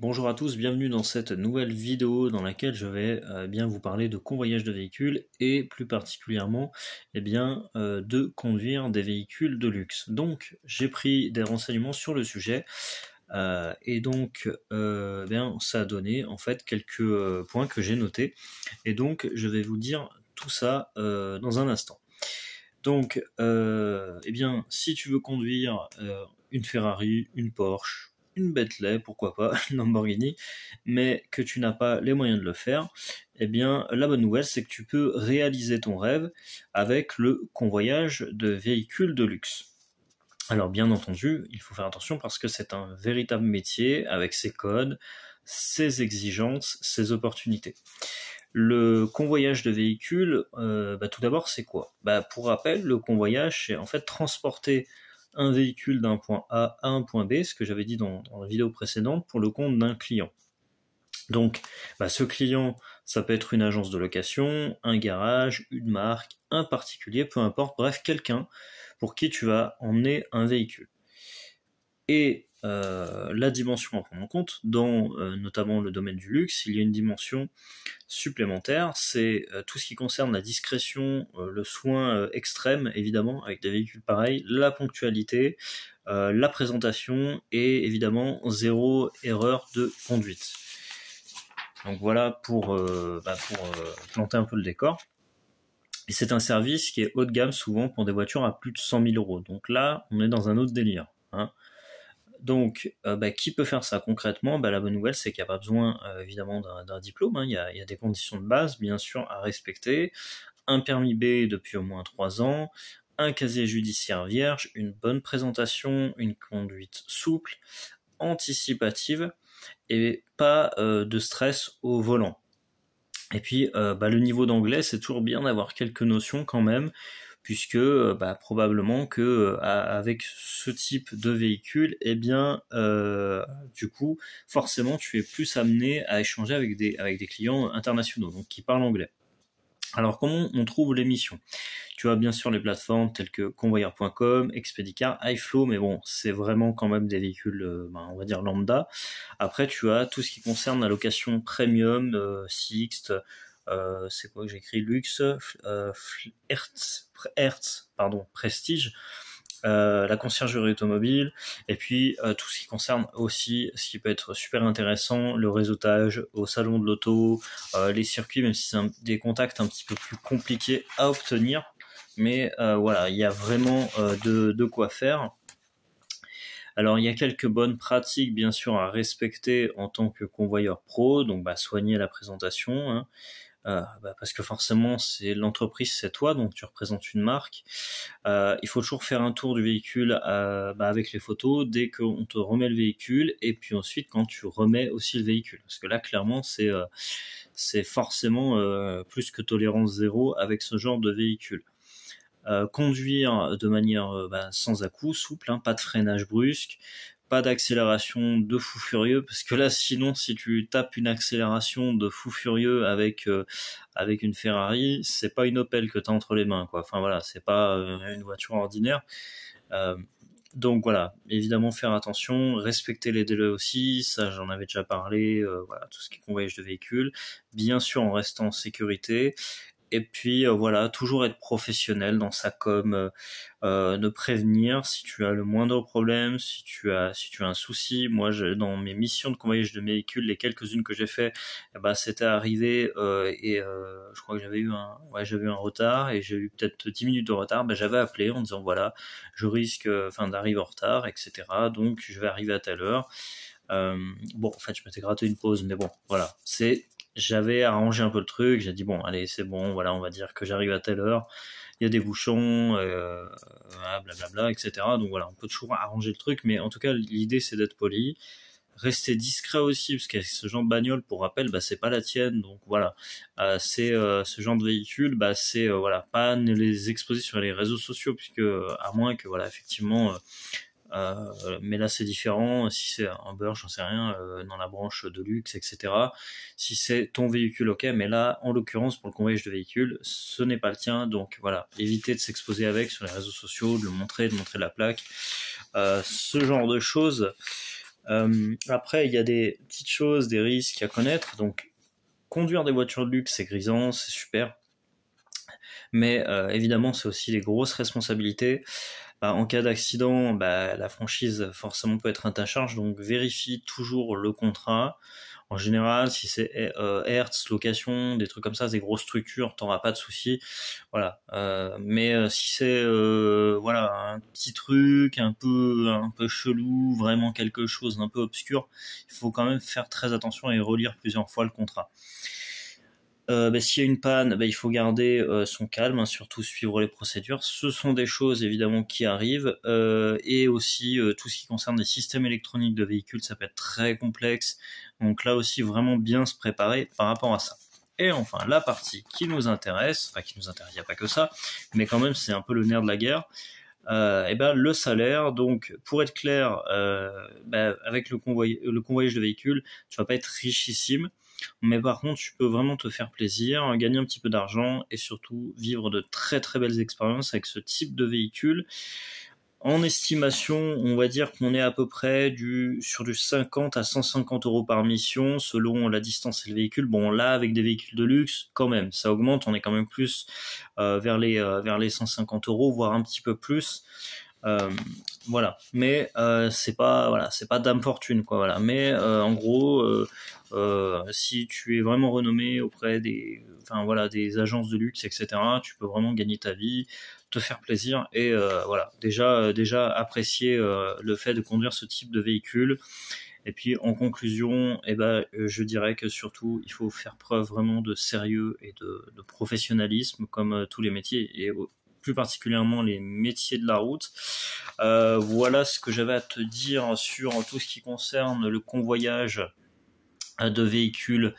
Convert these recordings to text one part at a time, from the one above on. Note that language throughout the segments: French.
Bonjour à tous, bienvenue dans cette nouvelle vidéo dans laquelle je vais bien vous parler de convoyage de véhicules et plus particulièrement de conduire des véhicules de luxe. Donc j'ai pris des renseignements sur le sujet ça a donné en fait quelques points que j'ai notés et donc je vais vous dire tout ça dans un instant. Donc si tu veux conduire une Ferrari, une Porsche, une Bentley, pourquoi pas, une Lamborghini, mais que tu n'as pas les moyens de le faire, la bonne nouvelle, c'est que tu peux réaliser ton rêve avec le convoyage de véhicules de luxe. Alors bien entendu, il faut faire attention parce que c'est un véritable métier avec ses codes, ses exigences, ses opportunités. Le convoyage de véhicules, tout d'abord, c'est quoi? Pour rappel, le convoyage, c'est en fait transporter un véhicule d'un point A à un point B, ce que j'avais dit dans la vidéo précédente, pour le compte d'un client. Donc, ce client, ça peut être une agence de location, un garage, une marque, un particulier, peu importe, bref, quelqu'un pour qui tu vas emmener un véhicule. Et la dimension à prendre en compte, dans notamment le domaine du luxe, il y a une dimension supplémentaire, c'est tout ce qui concerne la discrétion, le soin extrême, évidemment, avec des véhicules pareils, la ponctualité, la présentation et évidemment zéro erreur de conduite. Donc voilà pour planter un peu le décor. Et c'est un service qui est haut de gamme souvent pour des voitures à plus de 100 000 euros. Donc là, on est dans un autre délire. Donc, qui peut faire ça concrètement? La bonne nouvelle, c'est qu'il n'y a pas besoin évidemment d'un diplôme. Il y a des conditions de base, bien sûr, à respecter. Un permis B depuis au moins 3 ans, un casier judiciaire vierge, une bonne présentation, une conduite souple, anticipative et pas de stress au volant. Et puis, le niveau d'anglais, c'est toujours bien d'avoir quelques notions quand même, puisque probablement que avec ce type de véhicule, du coup, forcément, tu es plus amené à échanger avec des clients internationaux, donc qui parlent anglais. Alors, comment on trouve l'émission? Tu as bien sûr les plateformes telles que convoyeur.com, Expedicar, iFlow, mais bon, c'est vraiment quand même des véhicules, on va dire lambda. Après, tu as tout ce qui concerne la location premium, Sixt, c'est quoi que j'ai écrit, Luxe, Prestige, la conciergerie automobile, et puis tout ce qui concerne aussi, ce qui peut être super intéressant, le réseautage au salon de l'auto, les circuits, même si c'est des contacts un petit peu plus compliqués à obtenir, mais il y a vraiment de quoi faire. Alors il y a quelques bonnes pratiques bien sûr à respecter en tant que convoyeur pro, donc soigner la présentation, parce que forcément c'est l'entreprise, c'est toi, donc tu représentes une marque. Il faut toujours faire un tour du véhicule avec les photos dès qu'on te remet le véhicule, et puis ensuite quand tu remets aussi le véhicule, parce que là clairement c'est forcément plus que tolérance zéro avec ce genre de véhicule. Conduire de manière sans à-coups, souple, pas de freinage brusque, pas d'accélération de fou furieux, parce que là sinon si tu tapes une accélération de fou furieux avec une Ferrari, c'est pas une Opel que t'as entre les mains, quoi. Enfin voilà, c'est pas une voiture ordinaire. Donc voilà, évidemment faire attention, respecter les délais aussi, ça j'en avais déjà parlé, tout ce qui est convoyage de véhicules, bien sûr en restant en sécurité. Et puis toujours être professionnel dans sa com, ne prévenir si tu as le moindre problème, si tu as un souci. Moi, dans mes missions de convoyage de véhicules, les quelques-unes que j'ai fait, c'était arrivé je crois que j'avais eu un retard et j'ai eu peut-être 10 minutes de retard. J'avais appelé en disant voilà, je risque d'arriver en retard, etc. Donc je vais arriver à telle heure. En fait, je m'étais gratté une pause, mais bon, voilà, j'avais arrangé un peu le truc, j'ai dit bon, allez, c'est bon, voilà, on va dire que j'arrive à telle heure, il y a des bouchons, blablabla, etc. Donc voilà, on peut toujours arranger le truc, mais en tout cas, l'idée c'est d'être poli, rester discret aussi, parce que ce genre de bagnole, pour rappel, c'est pas la tienne, donc voilà, c'est ce genre de véhicule, c'est pas ne les exposer sur les réseaux sociaux, puisque à moins que voilà, effectivement mais là c'est différent, si c'est un beurre, j'en sais rien, dans la branche de luxe, etc. Si c'est ton véhicule, ok, mais là, en l'occurrence, pour le convoyage de véhicule, ce n'est pas le tien, donc voilà, évitez de s'exposer avec sur les réseaux sociaux, de le montrer, de montrer la plaque, ce genre de choses. Après, il y a des petites choses, des risques à connaître. Donc, conduire des voitures de luxe, c'est grisant, c'est super. Mais évidemment, c'est aussi des grosses responsabilités. En cas d'accident, la franchise forcément peut être à ta charge, donc vérifie toujours le contrat. En général, si c'est Hertz, location, des trucs comme ça, des grosses structures, t'auras pas de soucis. Voilà. Mais si c'est voilà un petit truc un peu chelou, vraiment quelque chose d'un peu obscur, il faut quand même faire très attention et relire plusieurs fois le contrat. S'il y a une panne, il faut garder son calme, hein, surtout suivre les procédures. Ce sont des choses évidemment qui arrivent, et aussi tout ce qui concerne les systèmes électroniques de véhicules, ça peut être très complexe. Donc là aussi, vraiment bien se préparer par rapport à ça. Et enfin, la partie qui nous intéresse, il n'y a pas que ça, mais quand même c'est un peu le nerf de la guerre. Le salaire. Donc, pour être clair, avec le convoyage de véhicules, tu vas pas être richissime, mais par contre, tu peux vraiment te faire plaisir, gagner un petit peu d'argent et surtout vivre de très très belles expériences avec ce type de véhicule. En estimation, on va dire qu'on est à peu près sur du 50 à 150 euros par mission, selon la distance et le véhicule. Bon, là, avec des véhicules de luxe, quand même, ça augmente, on est quand même plus vers les 150 euros, voire un petit peu plus. Voilà, mais c'est pas dame fortune, quoi. Voilà, mais en gros, si tu es vraiment renommé auprès des agences de luxe, etc., tu peux vraiment gagner ta vie, te faire plaisir et voilà, déjà apprécier le fait de conduire ce type de véhicule. Et puis en conclusion, je dirais que surtout il faut faire preuve vraiment de sérieux et de professionnalisme, comme tous les métiers et plus particulièrement les métiers de la route. Voilà ce que j'avais à te dire sur tout ce qui concerne le convoyage de véhicules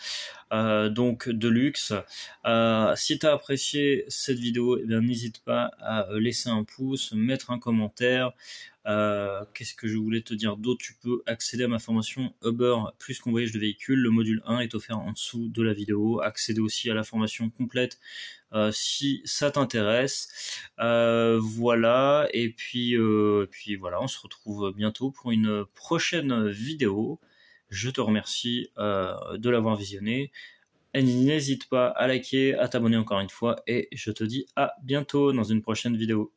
donc de luxe. Si tu as apprécié cette vidéo, n'hésite pas à laisser un pouce, mettre un commentaire. Qu'est-ce que je voulais te dire d'autre? Tu peux accéder à ma formation Uber plus convoyage de véhicules. Le module 1 est offert en dessous de la vidéo. Accéder aussi à la formation complète si ça t'intéresse. Voilà, et puis voilà, on se retrouve bientôt pour une prochaine vidéo. Je te remercie de l'avoir visionné. Et n'hésite pas à liker, à t'abonner encore une fois, et je te dis à bientôt dans une prochaine vidéo.